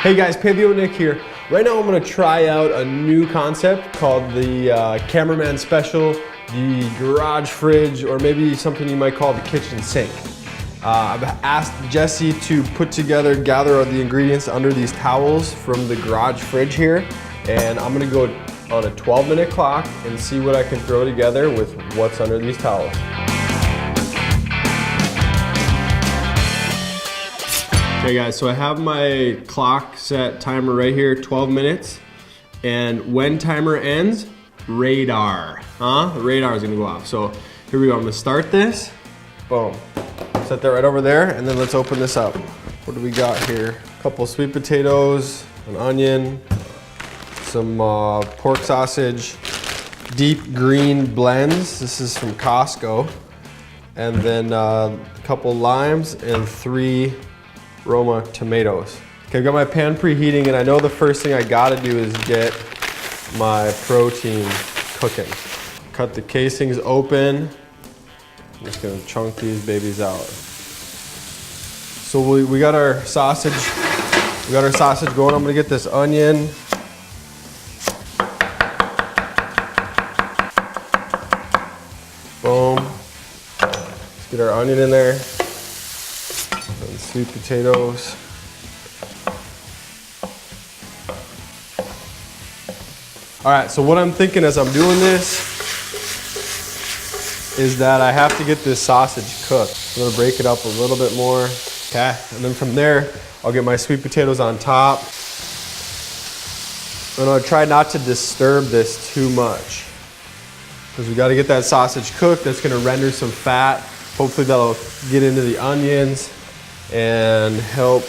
Hey guys, Paleo Nick here. Right now I'm gonna try out a new concept called the Cameraman Special, the garage fridge, or maybe something you might call the kitchen sink. I've asked Jesse to gather the ingredients under these towels from the garage fridge here, and I'm gonna go on a 12-minute clock and see what I can throw together with what's under these towels. Okay guys, so I have my clock set timer right here, 12 minutes. And when timer ends, radar. The radar is gonna go off. So here we go, I'm gonna start this. Boom. Set that right over there, and then let's open this up. What do we got here? A couple sweet potatoes, an onion, some pork sausage, deep green blends. This is from Costco. And then a couple limes and 3 Roma tomatoes. Okay, I've got my pan preheating, and I know the first thing I gotta do is get my protein cooking. Cut the casings open. I'm just gonna chunk these babies out. So we got our sausage. We got our sausage going. I'm gonna get this onion. Boom. Let's get our onion in there. And sweet potatoes. All right, so what I'm thinking as I'm doing this is that I have to get this sausage cooked. I'm gonna break it up a little bit more. Okay, and then from there, I'll get my sweet potatoes on top. And I'll try not to disturb this too much, because we gotta get that sausage cooked. That's gonna render some fat. Hopefully that'll get into the onions and help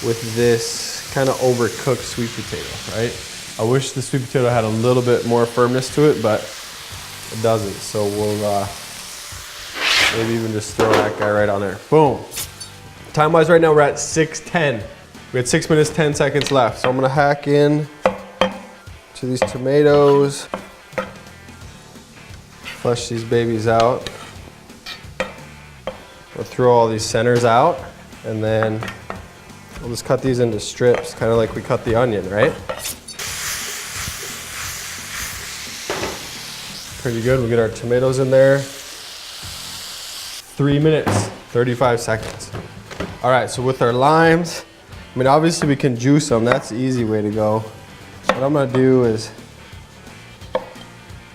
with this kind of overcooked sweet potato, right? I wish the sweet potato had a little bit more firmness to it, but it doesn't. So we'll maybe even just throw that guy right on there. Boom. Time-wise right now we're at 6:10. We had 6 minutes, 10 seconds left. So I'm gonna hack in to these tomatoes, flush these babies out. We'll throw all these centers out, and then we'll just cut these into strips, kind of like we cut the onion, right? Pretty good. We'll get our tomatoes in there. 3 minutes, 35 seconds. All right, so with our limes, I mean, obviously we can juice them. That's the easy way to go. What I'm gonna do is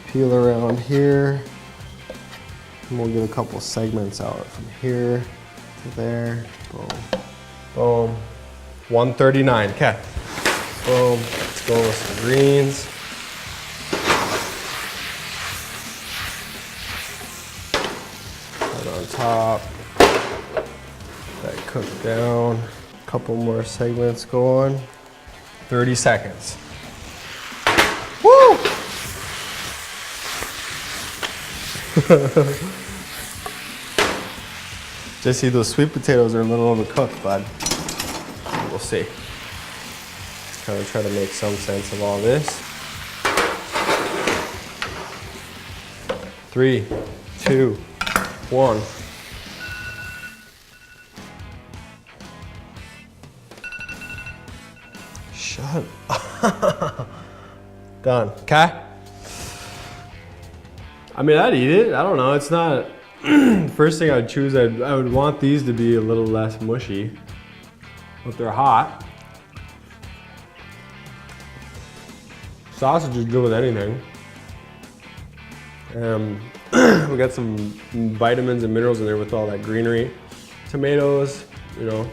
peel around here. And we'll get a couple segments out from here to there. Boom. Boom. 139. Okay. Boom. Let's go with some greens. Put on top. That cooked down. A couple more segments going. 30 seconds. Woo! Jesse, those sweet potatoes are a little overcooked, bud. We'll see. Kind of try to make some sense of all this. 3, 2, 1. Shut up. Done. Okay? I mean, I'd eat it. I don't know. It's not first thing I'd choose. I would want these to be a little less mushy, but they're hot. Sausage is good with anything. We got some vitamins and minerals in there with all that greenery. Tomatoes, you know,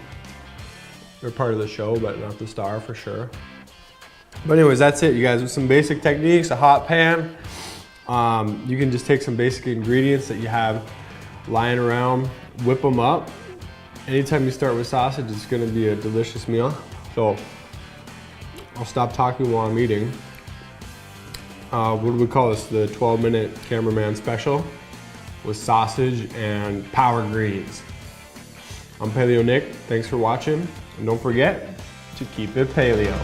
they're part of the show, but not the star for sure. But anyways, that's it, you guys. With some basic techniques, a hot pan. You can just take some basic ingredients that you have lying around, whip them up. Anytime you start with sausage, it's gonna be a delicious meal. So I'll stop talking while I'm eating. What do we call this? The 12-minute Cameraman Special with sausage and power greens. I'm Paleo Nick, thanks for watching. And don't forget to keep it paleo.